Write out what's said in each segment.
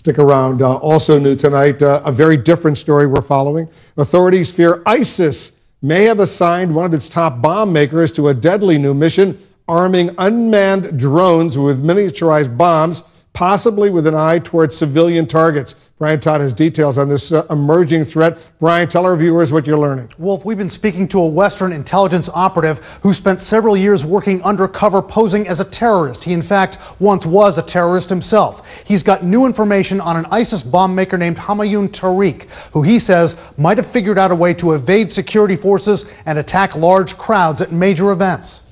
Stick around. Also new tonight, a very different story we're following. Authorities fear ISIS may have assigned one of its top bomb makers to a deadly new mission, arming unmanned drones with miniaturized bombs, possibly with an eye towards civilian targets. Brian Todd has details on this emerging threat. Brian, tell our viewers what you're learning. Wolf, we've been speaking to a Western intelligence operative who spent several years working undercover posing as a terrorist. He, in fact, once was a terrorist himself. He's got new information on an ISIS bomb maker named Humayun Tariq, who he says might have figured out a way to evade security forces and attack large crowds at major events.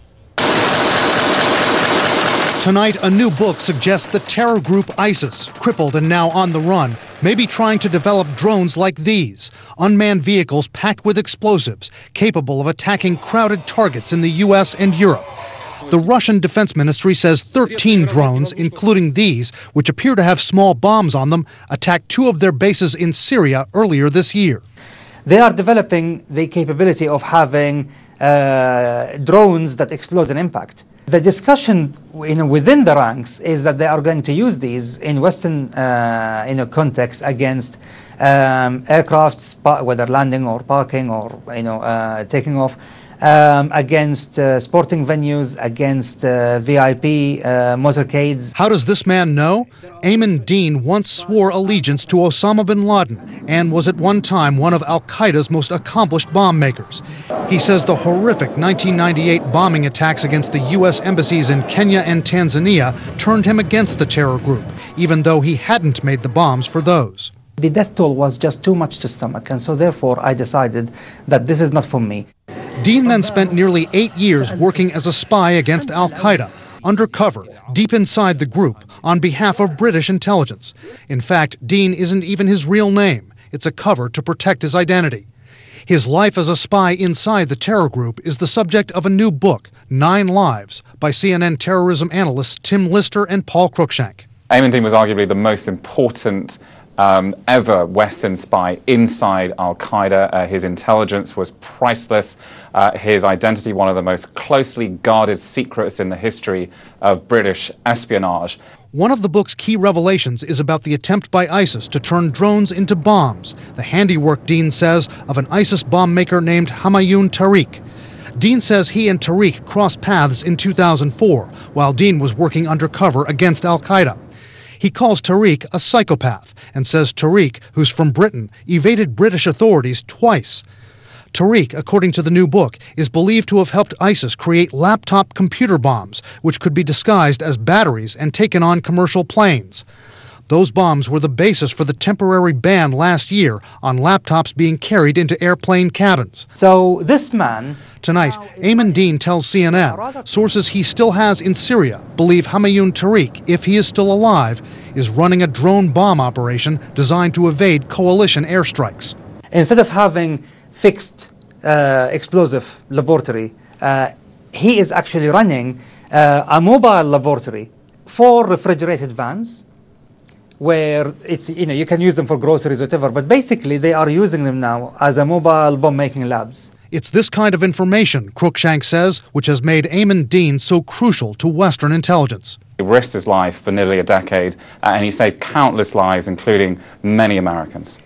Tonight, a new book suggests the terror group ISIS, crippled and now on the run, may be trying to develop drones like these, unmanned vehicles packed with explosives, capable of attacking crowded targets in the U.S. and Europe. The Russian Defense Ministry says 13 drones, including these, which appear to have small bombs on them, attacked 2 of their bases in Syria earlier this year. They are developing the capability of having drones that explode on impact. The discussion within the ranks is that they are going to use these in Western context against aircrafts, whether landing or parking or taking off, against sporting venues, against VIP motorcades. How does this man know? Ayman Dean once swore allegiance to Osama bin Laden and was at one time one of al-Qaeda's most accomplished bomb makers. He says the horrific 1998 bombing attacks against the U.S. embassies in Kenya and Tanzania turned him against the terror group, even though he hadn't made the bombs for those. The death toll was just too much to stomach, and so therefore I decided that this is not for me. Dean then spent nearly 8 years working as a spy against al-Qaeda, undercover, deep inside the group, on behalf of British intelligence. In fact, Dean isn't even his real name. It's a cover to protect his identity. His life as a spy inside the terror group is the subject of a new book, 9 Lives, by CNN terrorism analysts Tim Lister and Paul Cruikshank. Ayman Dean was arguably the most important ever Western spy inside al-Qaeda. His intelligence was priceless. His identity, one of the most closely guarded secrets in the history of British espionage. One of the book's key revelations is about the attempt by ISIS to turn drones into bombs, the handiwork, Dean says, of an ISIS bomb maker named Humayun Tariq. Dean says he and Tariq crossed paths in 2004, while Dean was working undercover against al-Qaeda. He calls Tariq a psychopath and says Tariq, who's from Britain, evaded British authorities twice. Tariq, according to the new book, is believed to have helped ISIS create laptop computer bombs, which could be disguised as batteries and taken on commercial planes. Those bombs were the basis for the temporary ban last year on laptops being carried into airplane cabins. So this man... Tonight, Ayman Dean tells CNN sources he still has in Syria believe Humayun Tariq, if he is still alive, is running a drone bomb operation designed to evade coalition airstrikes. Instead of having fixed explosive laboratory, he is actually running a mobile laboratory for refrigerated vans, where it's, you can use them for groceries, whatever, but basically they are using them now as a mobile bomb-making labs. It's this kind of information, Cruikshank says, which has made Ayman Dean so crucial to Western intelligence. He risked his life for nearly a decade, and he saved countless lives, including many Americans.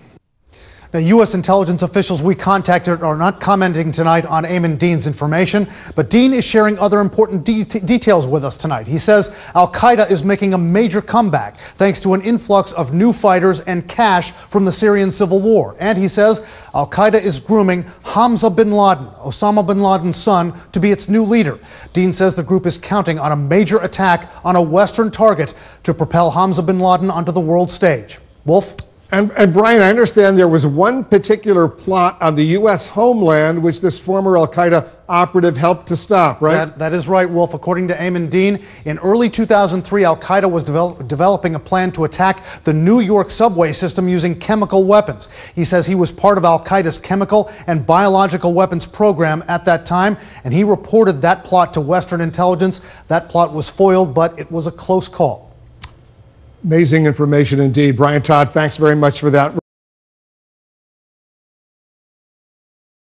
Now, U.S. intelligence officials we contacted are not commenting tonight on Ayman Dean's information, but Dean is sharing other important details with us tonight. He says al-Qaeda is making a major comeback thanks to an influx of new fighters and cash from the Syrian civil war. And he says al-Qaeda is grooming Hamza bin Laden, Osama bin Laden's son, to be its new leader. Dean says the group is counting on a major attack on a Western target to propel Hamza bin Laden onto the world stage. Wolf? And Brian, I understand there was one particular plot on the U.S. homeland which this former al-Qaeda operative helped to stop, right? That is right, Wolf. According to Ayman Dean, in early 2003, al-Qaeda was developing a plan to attack the New York subway system using chemical weapons. He says he was part of al-Qaeda's chemical and biological weapons program at that time, and he reported that plot to Western intelligence. That plot was foiled, but it was a close call. Amazing information indeed. Brian Todd, thanks very much for that.